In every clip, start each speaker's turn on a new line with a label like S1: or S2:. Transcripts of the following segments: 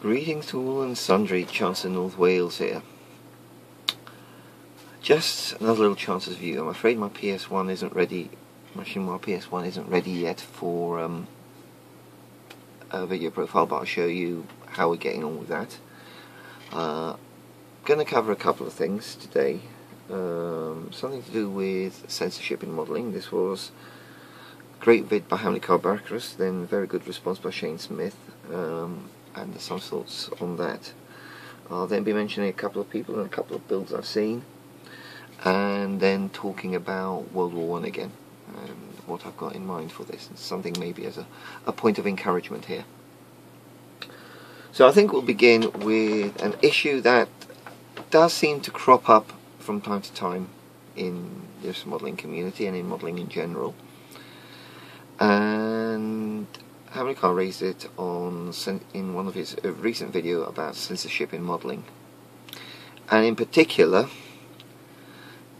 S1: Greetings to all and sundry, Chancellor North Wales here. Just another little Chancellor's view. I'm afraid my PS1 isn't ready. My Shenmue PS1 isn't ready yet for a video profile, but I'll show you how we're getting on with that. Going to cover a couple of things today. Something to do with censorship in modelling. This was a great vid by Hamley Carbarkerus, then very good response by Shane Smith. And some thoughts on that. I'll then be mentioning a couple of people and a couple of builds I've seen, and then talking about World War I again and what I've got in mind for this, and something maybe as a point of encouragement here. So I think we'll begin with an issue that does seem to crop up from time to time in this modelling community and in modelling in general, and Hamley Carr raised it in one of his recent video about censorship in modelling, and in particular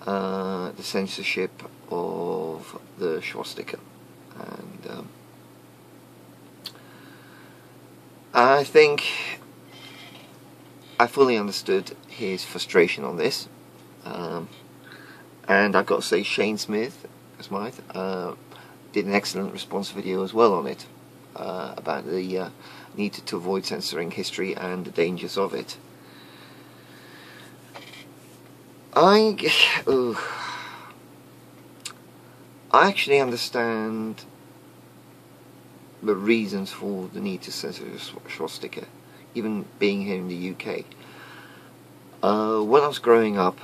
S1: the censorship of the swastika. And I think I fully understood his frustration on this, and I've got to say Shane Smith did an excellent response video as well on it. About the need to avoid censoring history and the dangers of it. I actually understand the reasons for the need to censor the swastika, even being here in the UK. When I was growing up,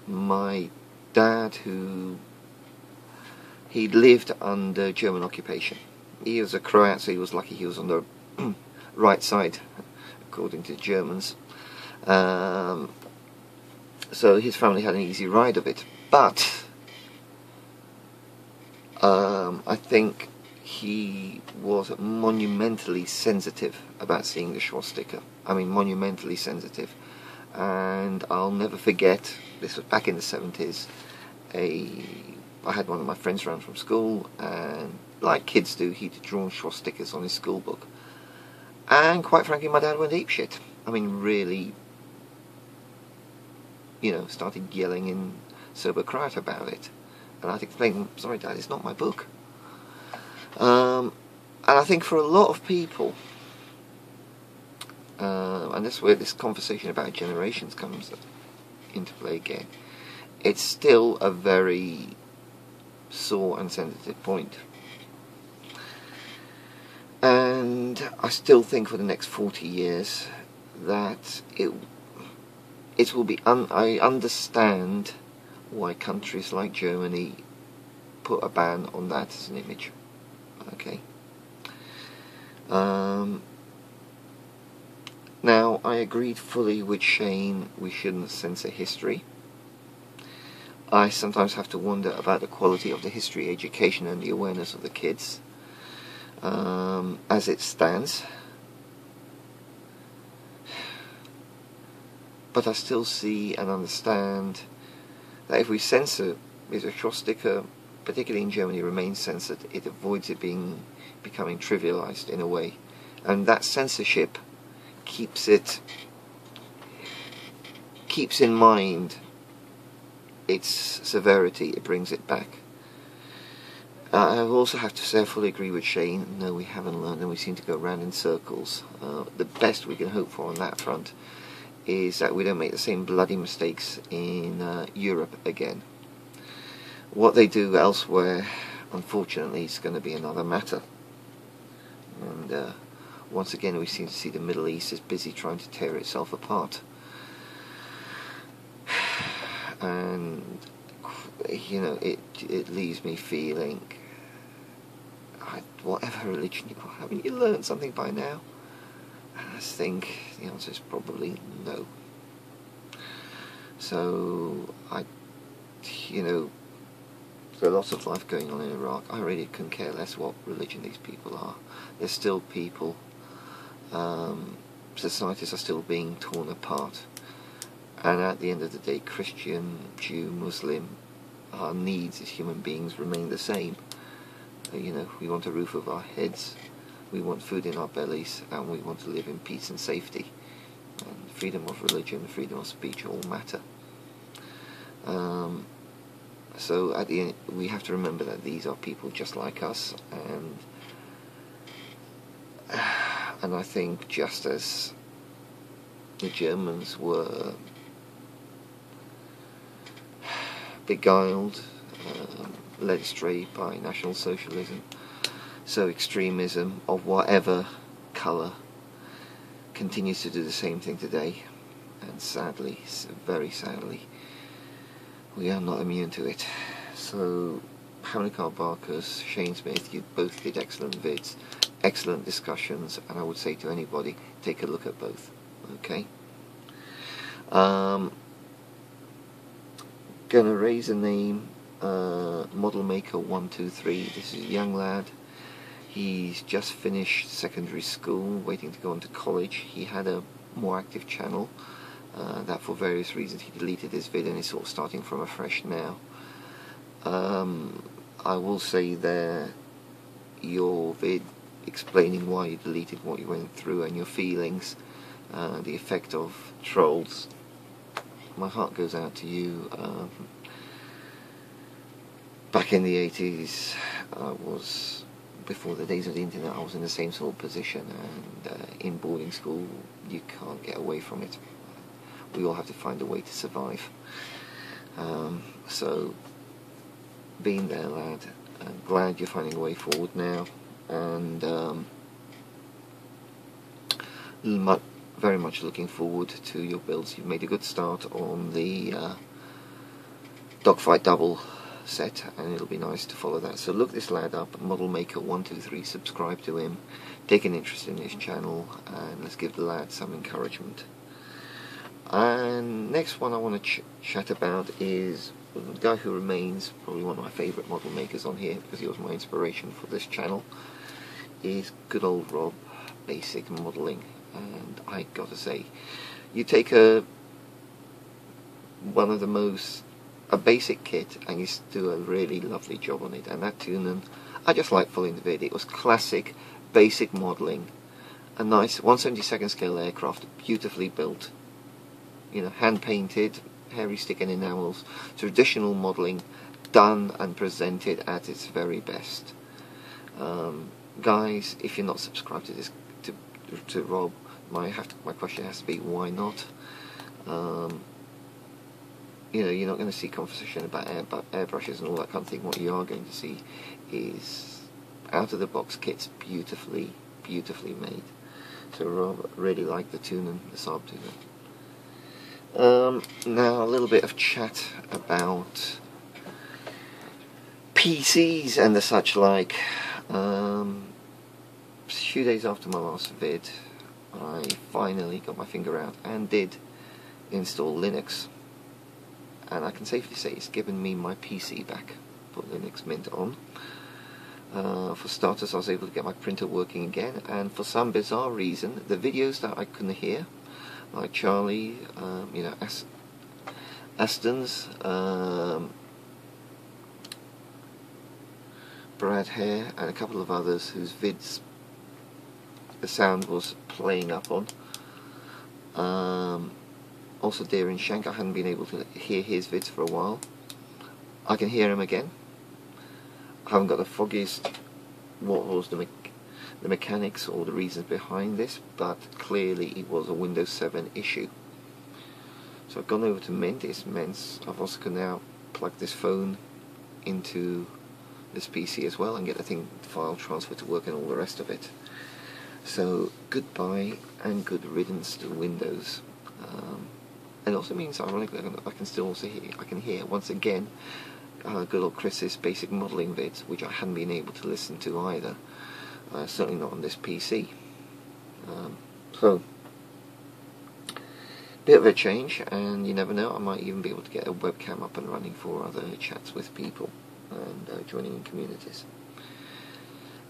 S1: my dad, he lived under German occupation. He was a Croat, so he was lucky he was on the right side, according to the Germans. So his family had an easy ride of it. But I think he was monumentally sensitive about seeing the swastika. I mean, monumentally sensitive. And I'll never forget, this was back in the 70s, I had one of my friends around from school, and like kids do, he'd drawn swastikas on his school book. And quite frankly, my dad went apeshit. I mean, really, started yelling in sober Croat about it. And I'd explain, sorry Dad, it's not my book. And I think for a lot of people, and that's where this conversation about generations comes into play again, it's still a very sore and sensitive point. And I still think for the next 40 years that it will be I understand why countries like Germany put a ban on that as an image. Okay. Now, I agreed fully with Shane we shouldn't censor history. I sometimes have to wonder about the quality of the history education and the awareness of the kids as it stands. But I still see and understand that if we censor, if a swastika, particularly in Germany, remains censored, it avoids it becoming trivialized in a way. And that censorship keeps in mind its severity, it brings it back. I also have to say I fully agree with Shane. No, we haven't learned, and we seem to go round in circles. The best we can hope for on that front is that we don't make the same bloody mistakes in Europe again. What they do elsewhere, unfortunately, is going to be another matter. And once again, we seem to see the Middle East is busy trying to tear itself apart. And it leaves me feeling, whatever religion you are, haven't you learned something by now? And I think the answer is probably no. So there's lots of life going on in Iraq. I really couldn't care less what religion these people are. They're still people. Societies are still being torn apart. And at the end of the day, Christian, Jew, Muslim, our needs as human beings remain the same. We want a roof over our heads, We want food in our bellies, and we want to live in peace and safety. And freedom of religion, freedom of speech all matter. So at the end, we have to remember that these are people just like us, and I think just as the Germans were beguiled, led astray by National Socialism, so extremism of whatever colour continues to do the same thing today, and sadly, very sadly, we are not immune to it. So, Hamilcar Barkus, Shane Smith, you both did excellent vids, excellent discussions, and I would say to anybody, take a look at both. Okay? Gonna raise a name, Model Maker 123. This is a young lad. He's just finished secondary school, waiting to go on to college. He had a more active channel. That for various reasons he deleted his vid and is sort of starting from afresh now. I will say there, your vid explaining why you deleted, what you went through and your feelings, the effect of trolls, my heart goes out to you. Back in the 80s, before the days of the internet, I was in the same sort of position, and in boarding school you can't get away from it. We all have to find a way to survive. So, being there, lad, I'm glad you're finding a way forward now, and very much looking forward to your builds. You've made a good start on the Dogfight Double set, and it'll be nice to follow that. So look this lad up, Model Maker 123, subscribe to him, take an interest in his channel, and let's give the lad some encouragement. And next one I want to chat about is a guy who remains probably one of my favourite model makers on here, because he was my inspiration for this channel, is good old Rob, Basic Modelling. And I gotta say, you take a basic kit and you do a really lovely job on it. And that Tunen, I just like following the vid. It was classic basic modelling, a nice 1/72 scale aircraft, beautifully built, you know, hand painted, hairy stick and enamels, traditional modelling done and presented at its very best. Guys, if you're not subscribed to this, to Rob, my question has to be, why not? You know, you're not going to see conversation about airbrushes and all that kind of thing. What you are going to see is out of the box kits, beautifully made. So Rob, really like the Tunen, the Saab Tunen. Now a little bit of chat about PCs and the such like. A few days after my last vid, I finally got my finger out and did install Linux, and I can safely say it's given me my PC back. Put Linux Mint on. For starters, I was able to get my printer working again, and for some bizarre reason, the videos that I couldn't hear, like Charlie, you know, Aston's, Brad Hare, and a couple of others whose vids the sound was playing up on. Also Darren Shank, I hadn't been able to hear his vids for a while. I can hear him again. I haven't got the foggiest what was the mechanics or the reasons behind this, but clearly it was a Windows 7 issue. So I've gone over to Mint. It's immense. I've also can now plug this phone into this PC as well and get the file transfer to work and all the rest of it. So goodbye and good riddance to Windows. It also means, ironically, I can still also hear. I can hear once again good old Chris's basic modelling vids, which I hadn't been able to listen to either. Certainly not on this PC. So bit of a change, and you never know, I might even be able to get a webcam up and running for other chats with people and joining in communities.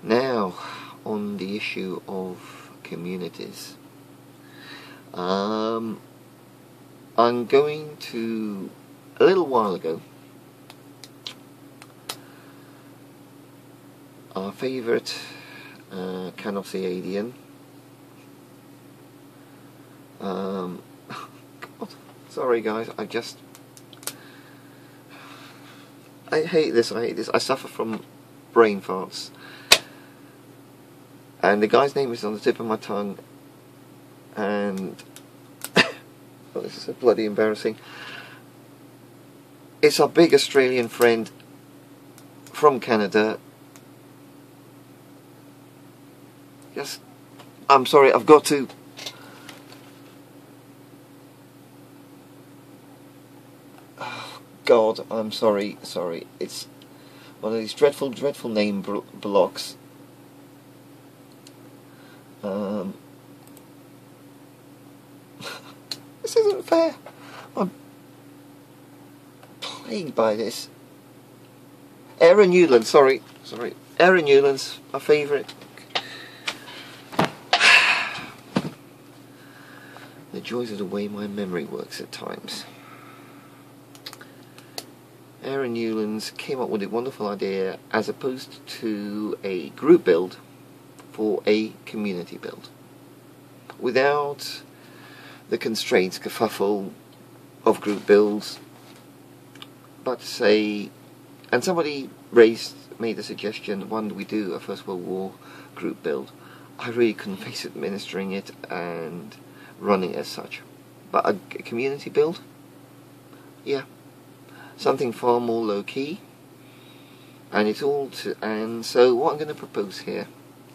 S1: Now, on the issue of communities, I'm going to, a little while ago, our favourite Canosiadian. God, sorry guys, I hate this, I suffer from brain farts. And the guy's name is on the tip of my tongue, and oh, this is so bloody embarrassing. It's our big Australian friend from Canada. Yes, I'm sorry, I've got to. Oh, God, I'm sorry. It's one of these dreadful name blocks. This isn't fair. I'm plagued by this. Aaron Newland, sorry. Aaron Newland's my favourite. The joys of the way my memory works at times. Aaron Newlands came up with a wonderful idea as opposed to a group build for a community build. Without the constraints, kerfuffle of group builds, but say, and somebody made the suggestion, why don't we do a First World War group build? I really couldn't face administering it and running as such. But a community build? Yeah. Something far more low key. And it's all and so what I'm going to propose here,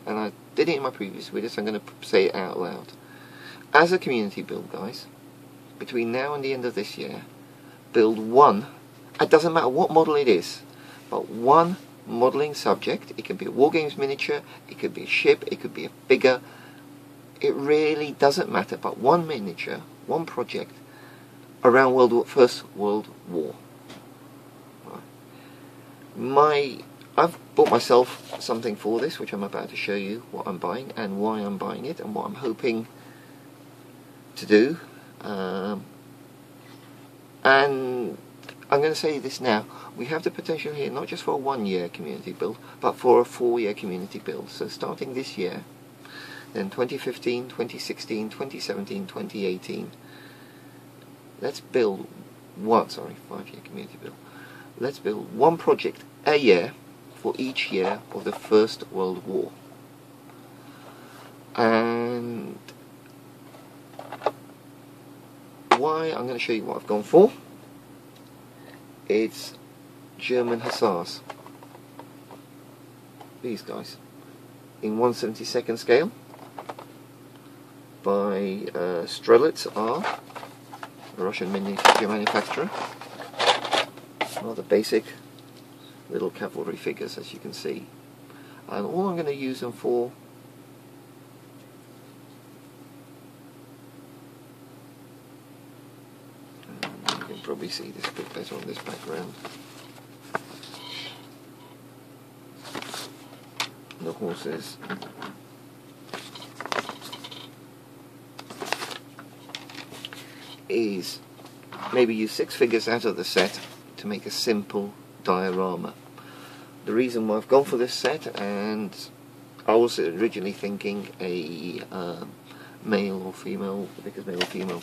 S1: and I did it in my previous videos, I'm going to say it out loud. As a community build, guys, between now and the end of this year, build one, it doesn't matter what model it is, but one modelling subject. It can be a Wargames miniature, it could be a ship, it could be a figure. It really doesn't matter, but one miniature, one project around First World War. I've bought myself something for this, which I'm about to show you what I'm buying and why I'm buying it and what I'm hoping to do. And I'm going to say this now. We have the potential here not just for a 1-year community build, but for a 4-year community build. So starting this year, then 2015, 2016, 2017, 2018. Let's build 5-year community build. Let's build one project a year for each year of the First World War. And why, I'm going to show you what I've gone for. It's German Hussars. These guys. In 1/72 scale. By Strelitz R, a Russian miniature manufacturer. Rather basic little cavalry figures, as you can see. And all I'm going to use them for you can probably see this a bit better on this background. The horses. Is maybe use 6 figures out of the set to make a simple diorama. The reason why I've gone for this set, and I was originally thinking a male or female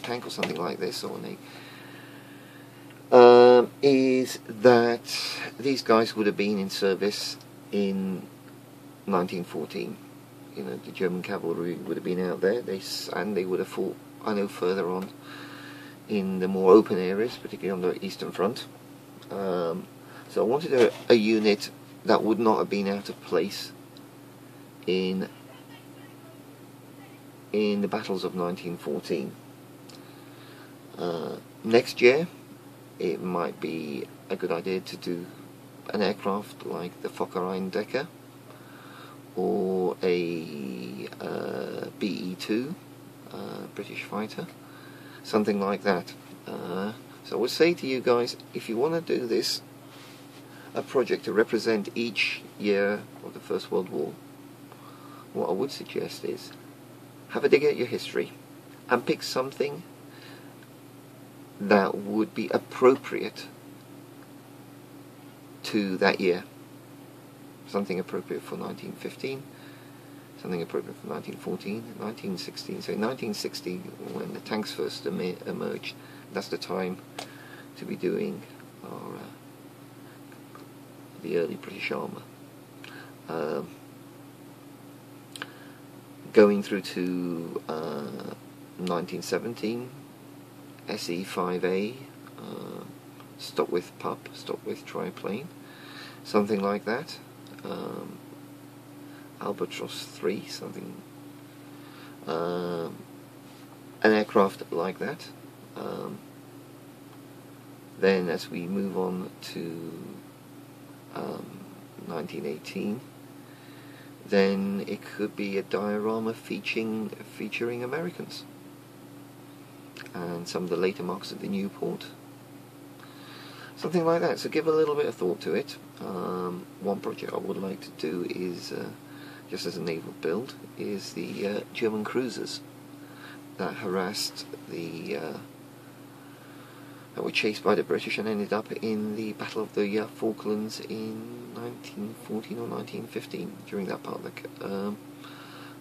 S1: tank or something like this, or is that these guys would have been in service in 1914. You know, the German cavalry would have been out there, and they would have fought, I know, further on in the more open areas, particularly on the Eastern Front. So I wanted a unit that would not have been out of place in the battles of 1914. Next year, it might be a good idea to do an aircraft like the Fokker Eindecker or a BE-2 British fighter, something like that. So I would say to you guys, if you want to do this, a project to represent each year of the First World War, what I would suggest is have a dig at your history and pick something that would be appropriate to that year. Something appropriate for 1915, something appropriate from 1914, 1916. So in 1960, when the tanks first emerged, that's the time to be doing our, the early British armour. Going through to 1917, SE-5A, Stopwith Pup, Stopwith Triplane, something like that. Albatross 3, something, an aircraft like that. Then as we move on to 1918, then it could be a diorama featuring Americans and some of the later marks of the Newport, something like that. So give a little bit of thought to it. One project I would like to do is, just as a naval build, is the German cruisers that harassed the that were chased by the British and ended up in the Battle of the Falklands in 1914 or 1915, during that part of the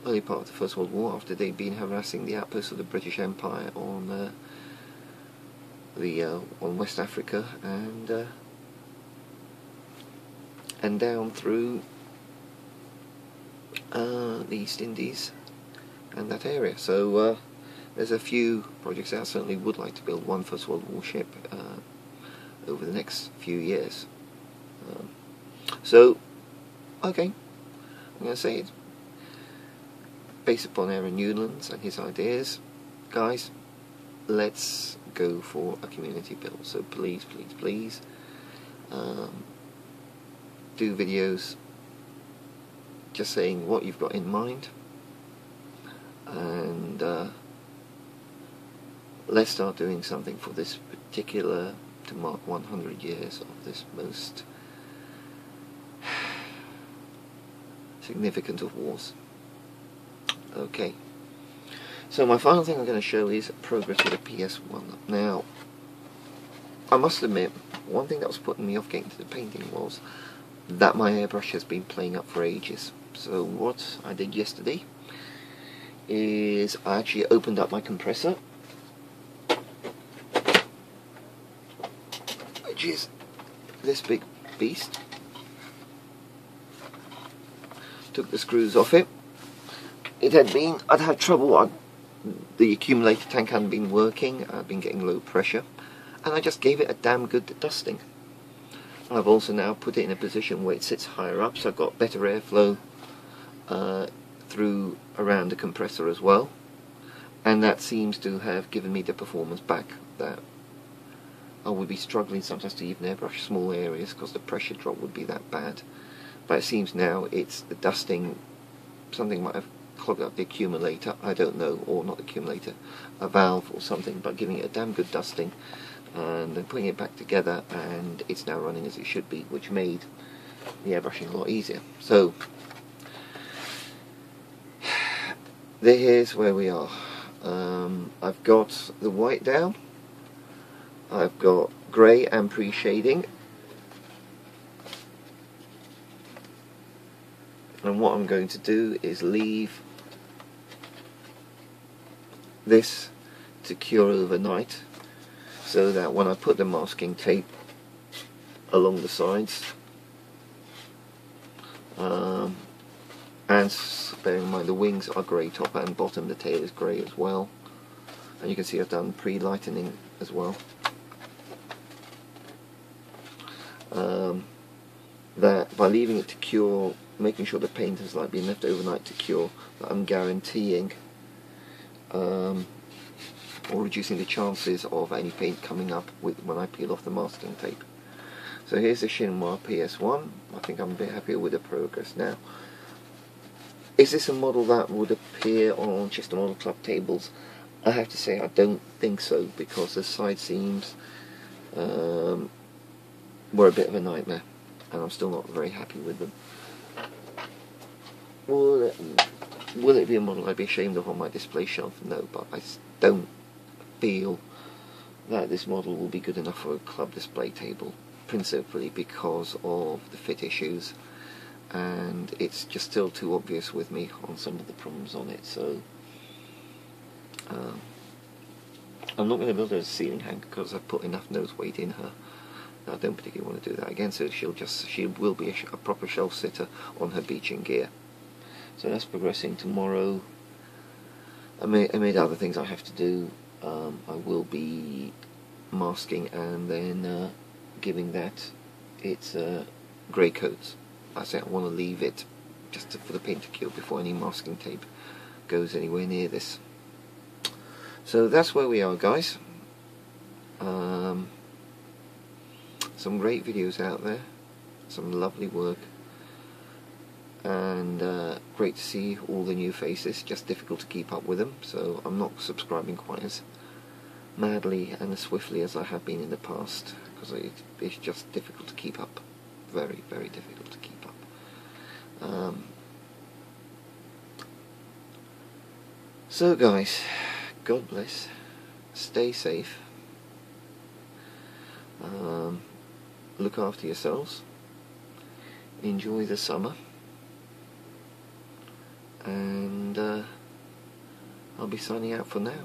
S1: early part of the First World War, after they'd been harassing the outposts of the British Empire on West Africa and down through the East Indies and that area. So there's a few projects that I certainly would like to build one First World War ship over the next few years. So, okay, I'm going to say it. Based upon Aaron Newlands and his ideas, guys, let's go for a community build. So please, please, please, do videos just saying what you've got in mind, and let's start doing something for this particular, to mark 100 years of this most significant of wars. Okay, so my final thing I'm going to show is progress with the PS1. Now, I must admit, one thing that was putting me off getting to the painting was that my airbrush has been playing up for ages. So what I did yesterday is I actually opened up my compressor, which is this big beast. Took the screws off it. I'd had trouble, the accumulator tank hadn't been working, I'd been getting low pressure, and I just gave it a damn good dusting. I've also now put it in a position where it sits higher up, so I've got better airflow through around the compressor as well, and that seems to have given me the performance back that I would be struggling sometimes to even airbrush small areas because the pressure drop would be that bad. But it seems now it's the dusting, something might have clogged up the accumulator, I don't know, or not the accumulator, a valve or something, but giving it a damn good dusting and then putting it back together, and it's now running as it should be, which made the airbrushing a lot easier. So here's where we are. I've got the white down, I've got grey and pre-shading, and what I'm going to do is leave this to cure overnight, so that when I put the masking tape along the sides, and bearing in mind the wings are grey top and bottom, the tail is grey as well, and you can see I've done pre-lightening as well, that by leaving it to cure, making sure the paint has been left overnight to cure, that I'm guaranteeing or reducing the chances of any paint coming up when I peel off the masking tape. So here's the Shinwa PS1. I think I'm a bit happier with the progress now. Is this a model that would appear on Chester Model Club tables? I have to say I don't think so, because the side seams were a bit of a nightmare, and I'm still not very happy with them. Will it be a model I'd be ashamed of on my display shelf? No, but I don't feel that this model will be good enough for a club display table, principally because of the fit issues and it's just still too obvious with me on some of the problems on it, so I'm not going to build her as a ceiling hanger because I've put enough nose weight in her. I don't particularly want to do that again, so she will be a proper shelf sitter on her beaching gear. So that's progressing. Tomorrow, amid other things I have to do, I will be masking and then giving that its grey coat. I say I want to leave it just for the paint to cure before any masking tape goes anywhere near this. So that's where we are, guys. Some great videos out there, some lovely work, and great to see all the new faces. Just difficult to keep up with them, so I'm not subscribing quite as madly and as swiftly as I have been in the past, because it's just difficult to keep up. Very, very difficult to keep up. So guys, God bless, stay safe, look after yourselves, enjoy the summer, and I'll be signing out for now.